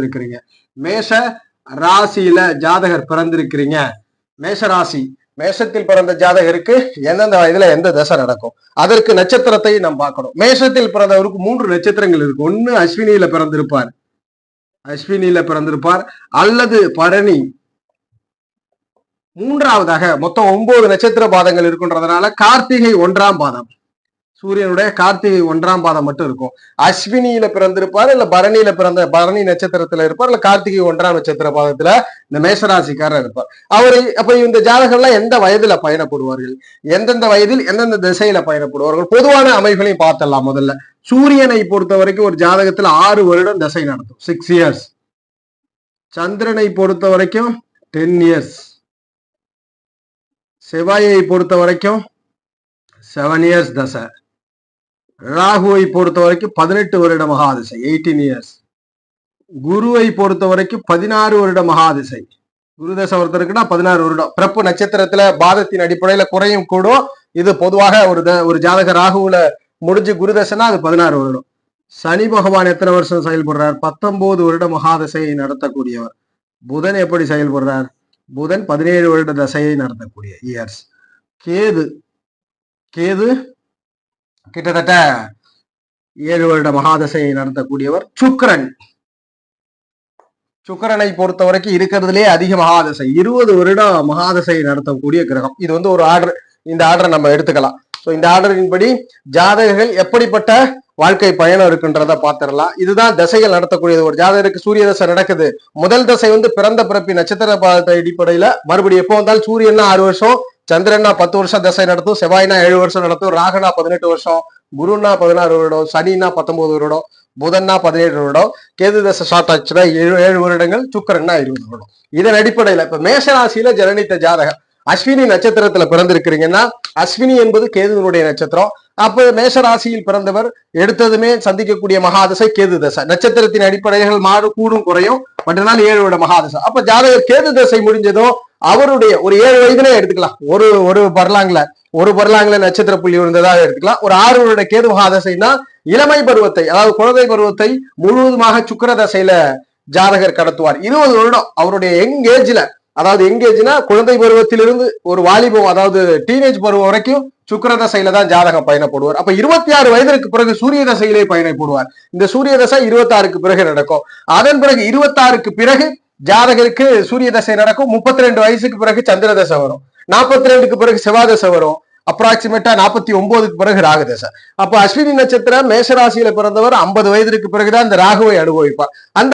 இருக்கிறீங்க. மேஷ ராசியில ஜாதகர் பிறந்திருக்கிறீங்க. மேஷ ராசி, மேஷத்தில் பிறந்த ஜாதகருக்கு எந்தெந்த வயதுல எந்த தசை நடக்கும், அதற்கு நட்சத்திரத்தை நாம் பார்க்கணும். மேஷத்தில் பிறந்தவருக்கு 3 நட்சத்திரங்கள் இருக்கு. ஒண்ணு அஸ்வினியில பிறந்திருப்பார், அல்லது பரணி. மூன்றாவதாக மொத்தம் 9 நட்சத்திர பாதங்கள் இருக்குன்றதுனால கார்த்திகை 1ஆம் பாதம், சூரியனுடைய கார்த்திகை 1ஆம் பாதம் மட்டும் இருக்கும். அஸ்வினியில பிறந்திருப்பார், இல்ல பரணியில பிறந்த பரணி நட்சத்திரத்துல இருப்பார், இல்ல கார்த்திகை 1ஆம் நட்சத்திர பாதத்துல இந்த மேஷராசிக்காரர் இருப்பார். அப்ப இந்த ஜாதகம்லாம் எந்த வயதுல பயணப்படுவார்கள், எந்தெந்த வயதில் எந்தெந்த திசையில பயணப்படுவார்கள், பொதுவான அமைப்புகளையும் பார்த்தலாம். முதல்ல சூரியனை பொறுத்த வரைக்கும் ஒரு ஜாதகத்துல 6 வருடம் தசை நடத்தும், 6 இயர்ஸ். சந்திரனை பொறுத்த வரைக்கும் 10 இயர்ஸ். செவ்வாயை பொறுத்த வரைக்கும் 7 இயர்ஸ் தசை. ராகுவை பொறுத்த வரைக்கும் 18 வருட மகாதிசை, 18 இயர்ஸ். குருவை பொறுத்த வரைக்கும் 16 வருட மகாதிசை. குரு தசை ஒருத்தருக்குன்னா 16 வருடம். பிறப்பு நட்சத்திரத்துல பாதத்தின் அடிப்படையில குறையும் கூடும். இது பொதுவாக ஒரு ஜாதக ராகுல முடிஞ்சு குரு தசைனா அது 16 வருடம். சனி பகவான் எத்தனை வருஷம் செயல்படுறார்? 19 வருட மகாதசையை நடத்தக்கூடியவர். புதன் எப்படி செயல்படுறார்? புதன் 17 வருட தசையை நடத்தக்கூடிய இயர்ஸ். கேது கிட்டத்தட்ட 7 வருட மகாதசையை நடத்தக்கூடியவர். சுக்கிரனை பொறுத்த வரைக்கும் இருக்கிறதுலே அதிக மகாதசை, 20 வருடம் மகாதசையை நடத்தக்கூடிய கிரகம். இது ஒரு ஆர்டர். இந்த ஆர்டரை நம்ம எடுத்துக்கலாம். ஸோ இந்த ஆர்டரின்படி ஜாதகர்கள் எப்படிப்பட்ட வாழ்க்கை பயணம் இருக்குன்றத பாத்திரலாம். இதுதான் தசைகள் நடத்தக்கூடியது. ஒரு ஜாதகருக்கு சூரிய தசை நடக்குது. முதல் தசை பிறந்த பிறப்பி நட்சத்திர பாதத்தை அடிப்படையில மறுபடியும் எப்போ வந்தாலும் சூரியன்னா 6 வருஷம், சந்திரன்னா 10 வருஷம் தசை நடத்தும், செவ்வாய்னா 7 வருஷம் நடத்தும், ராகுனா 18 வருஷம், குருன்னா 16 வருடம், சனின்னா 19 வருடம், புதன்னா 17 வருடம், கேது தசை ஷார்ட் ஆச்சுன்னா 7 வருடங்கள், சுக்கிரன்னா 20 வருடம். இதன் அடிப்படையில இப்ப மேஷராசியில ஜனனித்த ஜாதகம் அஸ்வினி நட்சத்திரத்துல பிறந்திருக்கிறீங்கன்னா, அஸ்வினி என்பது கேதுவனுடைய நட்சத்திரம். அப்ப மேஷராசியில் பிறந்தவர் எடுத்ததுமே சந்திக்கக்கூடிய மகாதசை கேது தசை. நட்சத்திரத்தின் அடிப்படைகள் மாறு கூடும் குறையும், மற்றநாள் 7 வருட மகாதசை. அப்ப ஜாதகர் கேது தசை முடிஞ்சதும் அவருடைய ஒரு 7 வயதுல எடுத்துக்கலாம். ஒரு பர்லாங்ல நட்சத்திர புள்ளி விழுந்ததாக எடுத்துக்கலாம். ஒரு 6 வருட கேது மகாதசைனா இளமை பருவத்தை, அதாவது குழந்தை பருவத்தை முழுவதுமாக சுக்கிர தசையில ஜாதகர் கடத்துவார். 20 வருடம் அவருடைய யங் ஏஜ்ல, அதாவது எங்கேஜ்னா குழந்தை பருவத்திலிருந்து ஒரு வாலிபம், அதாவது டீனேஜ் பருவம் வரைக்கும் சுக்கிர தசையில தான் ஜாதகம் பயணப்படுவார். அப்ப 26 வயதிற்கு பிறகு சூரிய தசையிலே பயணப்படுவார். இந்த சூரிய தசை 26க்கு பிறகு நடக்கும். அதன் பிறகு 26க்கு பிறகு ஜாதகருக்கு சூரிய தசை நடக்கும். 32 வயசுக்கு பிறகு சந்திர தசை வரும். 42க்கு பிறகு செவ்வாய் தசை வரும். அப்ராக்சிமேட்டா 49க்கு பிறகு ராகு தசை. அப்ப அஸ்வினி நட்சத்திரம் மேஷராசியில பிறந்தவர் 50 வயதிற்கு பிறகுதான் இந்த ராகுவை அனுபவிப்பார். அந்த